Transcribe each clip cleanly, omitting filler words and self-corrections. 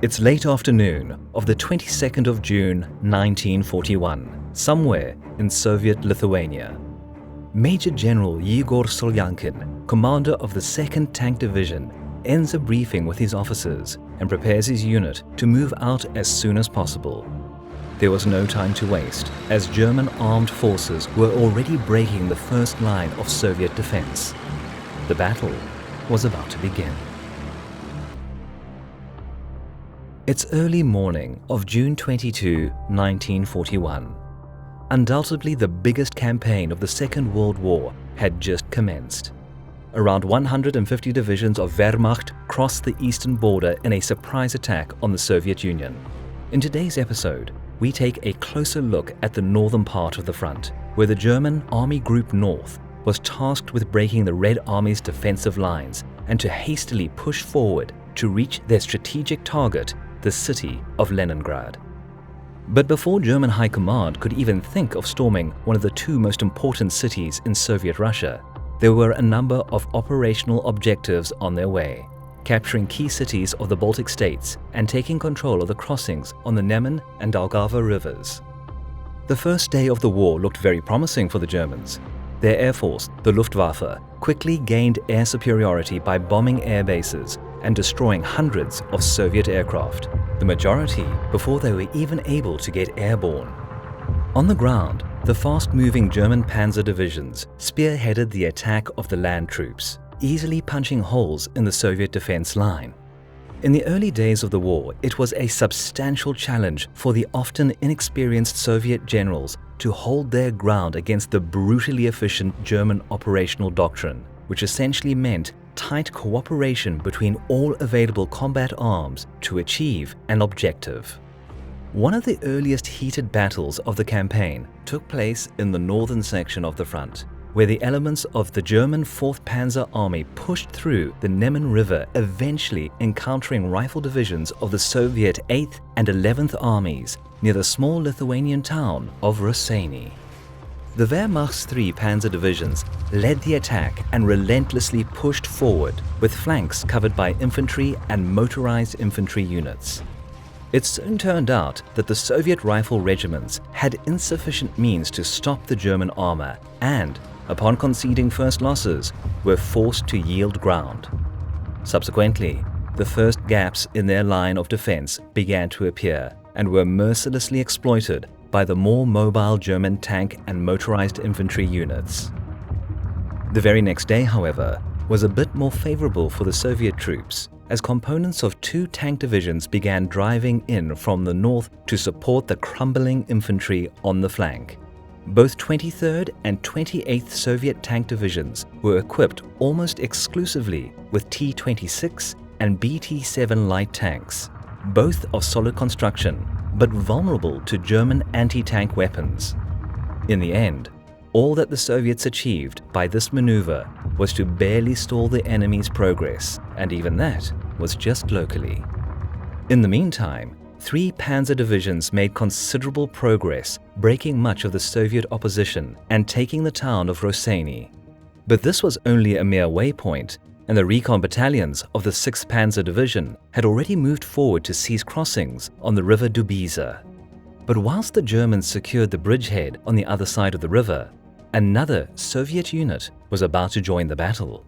It's late afternoon of the 22nd of June 1941, somewhere in Soviet Lithuania. Major General Igor Solyankin, commander of the 2nd Tank Division, ends a briefing with his officers and prepares his unit to move out as soon as possible. There was no time to waste, as German armed forces were already breaking the first line of Soviet defense. The battle was about to begin. It's early morning of June 22, 1941. Undoubtedly the biggest campaign of the Second World War had just commenced. Around 150 divisions of Wehrmacht crossed the eastern border in a surprise attack on the Soviet Union. In today's episode, we take a closer look at the northern part of the front, where the German Army Group North was tasked with breaking the Red Army's defensive lines and to hastily push forward to reach their strategic target, the city of Leningrad. But before German High Command could even think of storming one of the two most important cities in Soviet Russia, there were a number of operational objectives on their way, capturing key cities of the Baltic states and taking control of the crossings on the Neman and Daugava rivers. The first day of the war looked very promising for the Germans. Their air force, the Luftwaffe, quickly gained air superiority by bombing air bases and destroying hundreds of Soviet aircraft, the majority before they were even able to get airborne. On the ground, the fast-moving German panzer divisions spearheaded the attack of the land troops, easily punching holes in the Soviet defense line. In the early days of the war, it was a substantial challenge for the often inexperienced Soviet generals to hold their ground against the brutally efficient German operational doctrine, which essentially meant tight cooperation between all available combat arms to achieve an objective. One of the earliest heated battles of the campaign took place in the northern section of the front, where the elements of the German 4th Panzer Army pushed through the Neman River, eventually encountering rifle divisions of the Soviet 8th and 11th Armies near the small Lithuanian town of Raseiniai. The Wehrmacht's 3 panzer divisions led the attack and relentlessly pushed forward, with flanks covered by infantry and motorized infantry units. It soon turned out that the Soviet rifle regiments had insufficient means to stop the German armor and, upon conceding first losses, were forced to yield ground. Subsequently, the first gaps in their line of defense began to appear and were mercilessly exploited by the more mobile German tank and motorized infantry units. The very next day, however, was a bit more favorable for the Soviet troops, as components of 2 tank divisions began driving in from the north to support the crumbling infantry on the flank. Both 23rd and 28th Soviet tank divisions were equipped almost exclusively with T-26 and BT-7 light tanks, both of solid construction, but vulnerable to German anti-tank weapons. In the end, all that the Soviets achieved by this maneuver was to barely stall the enemy's progress, and even that was just locally. In the meantime, 3 panzer divisions made considerable progress, breaking much of the Soviet opposition and taking the town of Raseiniai. But this was only a mere waypoint, and the recon battalions of the 6th Panzer Division had already moved forward to seize crossings on the river Dubiza. But whilst the Germans secured the bridgehead on the other side of the river, another Soviet unit was about to join the battle.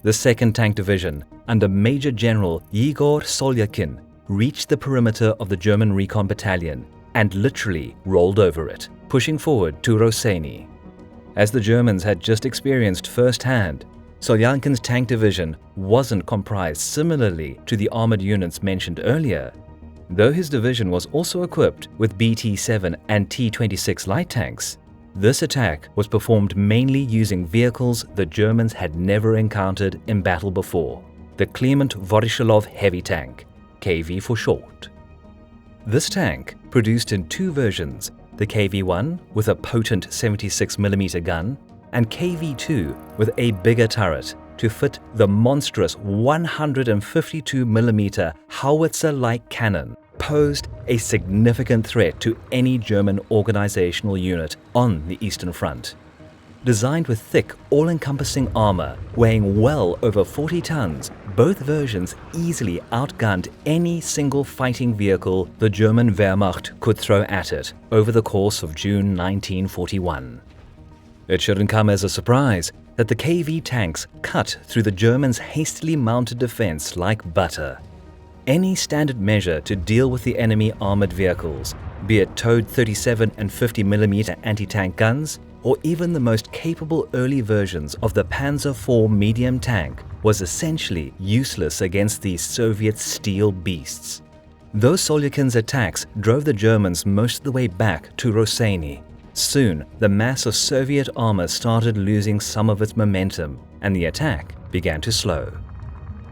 The 2nd Tank Division, under Major General Igor Solyankin, reached the perimeter of the German recon battalion and literally rolled over it, pushing forward to Raseiniai. As the Germans had just experienced firsthand, Solyankin's tank division wasn't comprised similarly to the armored units mentioned earlier. Though his division was also equipped with BT-7 and T-26 light tanks, this attack was performed mainly using vehicles the Germans had never encountered in battle before, the Clement Voroshilov heavy tank, KV for short. This tank, produced in 2 versions, the KV-1 with a potent 76mm gun and KV-2 with a bigger turret to fit the monstrous 152mm howitzer-like cannon, posed a significant threat to any German organizational unit on the Eastern Front. Designed with thick, all-encompassing armor weighing well over 40 tons, both versions easily outgunned any single fighting vehicle the German Wehrmacht could throw at it over the course of June 1941. It shouldn't come as a surprise that the KV tanks cut through the Germans' hastily mounted defense like butter. Any standard measure to deal with the enemy armored vehicles, be it towed 37 and 50mm anti-tank guns, or even the most capable early versions of the Panzer IV medium tank, was essentially useless against these Soviet steel beasts. Though Solyakin's attacks drove the Germans most of the way back to Raseiniai, soon the mass of Soviet armor started losing some of its momentum, and the attack began to slow.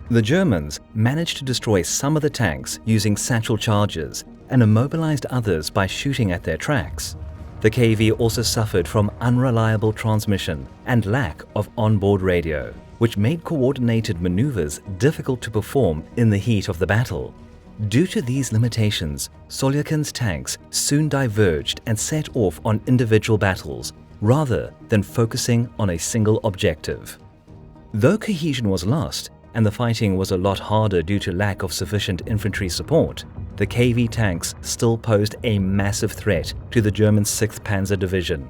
The Germans managed to destroy some of the tanks using satchel charges and immobilized others by shooting at their tracks. The KV also suffered from unreliable transmission and lack of onboard radio, which made coordinated maneuvers difficult to perform in the heat of the battle. Due to these limitations, Solyakin's tanks soon diverged and set off on individual battles, rather than focusing on a single objective. Though cohesion was lost, and the fighting was a lot harder due to lack of sufficient infantry support, the KV tanks still posed a massive threat to the German 6th Panzer Division.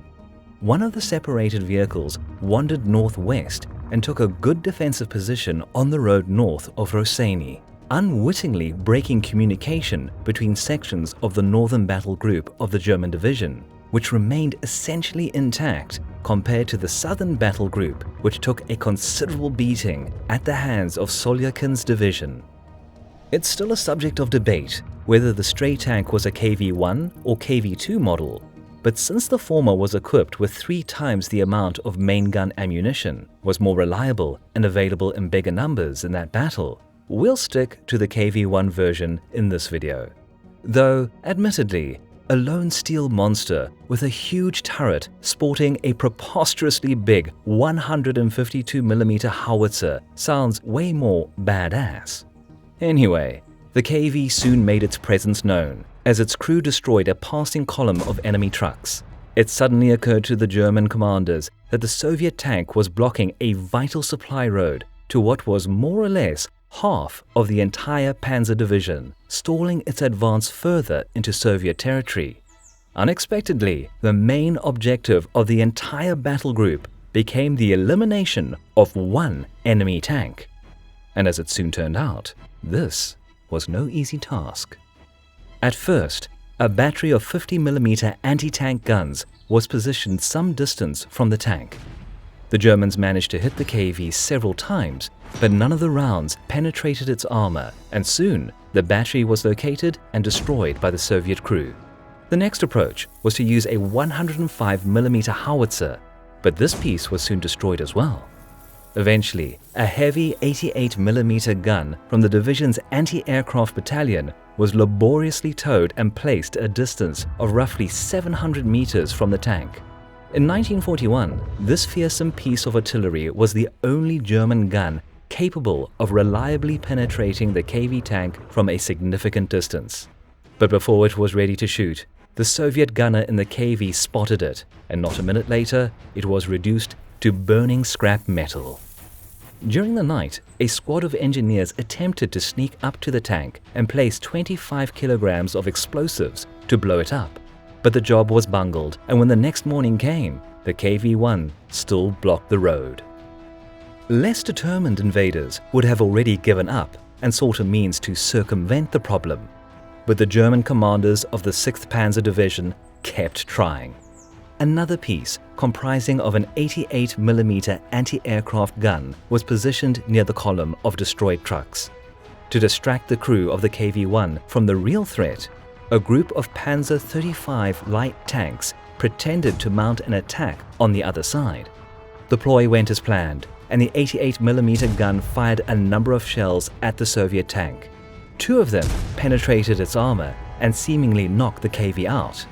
One of the separated vehicles wandered northwest and took a good defensive position on the road north of Raseiniai, unwittingly breaking communication between sections of the northern battle group of the German division, which remained essentially intact compared to the southern battle group, which took a considerable beating at the hands of Solyakin's division. It's still a subject of debate whether the stray tank was a KV-1 or KV-2 model, but since the former was equipped with 3 times the amount of main gun ammunition, was more reliable and available in bigger numbers in that battle, we'll stick to the KV-1 version in this video. Though, admittedly, a lone steel monster with a huge turret sporting a preposterously big 152mm howitzer sounds way more badass. Anyway, the KV soon made its presence known as its crew destroyed a passing column of enemy trucks. It suddenly occurred to the German commanders that the Soviet tank was blocking a vital supply road to what was more or less half of the entire Panzer Division, stalling its advance further into Soviet territory. Unexpectedly, the main objective of the entire battle group became the elimination of one enemy tank. And as it soon turned out, this was no easy task. At first, a battery of 50mm anti-tank guns was positioned some distance from the tank. The Germans managed to hit the KV several times, but none of the rounds penetrated its armor, and soon the battery was located and destroyed by the Soviet crew. The next approach was to use a 105mm howitzer, but this piece was soon destroyed as well. Eventually, a heavy 88mm gun from the division's anti-aircraft battalion was laboriously towed and placed at a distance of roughly 700 meters from the tank. In 1941, this fearsome piece of artillery was the only German gun capable of reliably penetrating the KV tank from a significant distance. But before it was ready to shoot, the Soviet gunner in the KV spotted it, and not a minute later, it was reduced to burning scrap metal. During the night, a squad of engineers attempted to sneak up to the tank and place 25 kilograms of explosives to blow it up. But the job was bungled, and when the next morning came, the KV-1 still blocked the road. Less determined invaders would have already given up and sought a means to circumvent the problem. But the German commanders of the 6th Panzer Division kept trying. Another piece, comprising of an 88mm anti-aircraft gun, was positioned near the column of destroyed trucks. To distract the crew of the KV-1 from the real threat, a group of Panzer 35 light tanks pretended to mount an attack on the other side. The ploy went as planned, and the 88mm gun fired a number of shells at the Soviet tank. 2 of them penetrated its armor and seemingly knocked the KV out.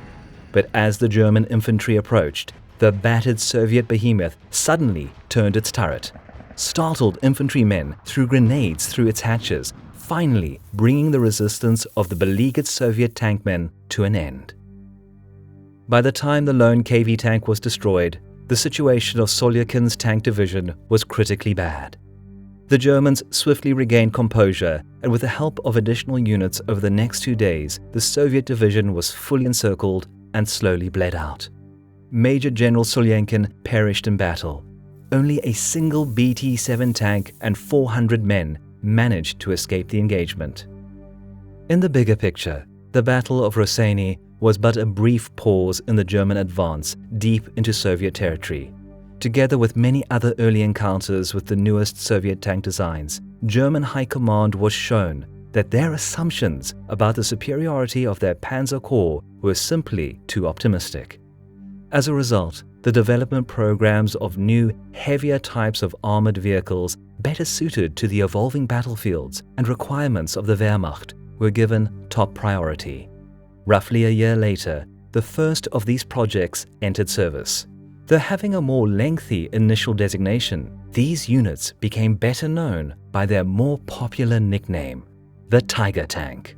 But as the German infantry approached, the battered Soviet behemoth suddenly turned its turret. Startled infantrymen threw grenades through its hatches, finally bringing the resistance of the beleaguered Soviet tankmen to an end. By the time the lone KV tank was destroyed, the situation of Soljakin's tank division was critically bad. The Germans swiftly regained composure, and with the help of additional units over the next 2 days, the Soviet division was fully encircled and slowly bled out. Major General Soljakin perished in battle. Only a single BT-7 tank and 400 men managed to escape the engagement. In the bigger picture, the Battle of Raseiniai was but a brief pause in the German advance deep into Soviet territory. Together with many other early encounters with the newest Soviet tank designs, German High Command was shown that their assumptions about the superiority of their Panzer Corps were simply too optimistic. As a result, the development programs of new, heavier types of armored vehicles better suited to the evolving battlefields and requirements of the Wehrmacht were given top priority. Roughly a year later, the first of these projects entered service. Though having a more lengthy initial designation, these units became better known by their more popular nickname, the Tiger Tank.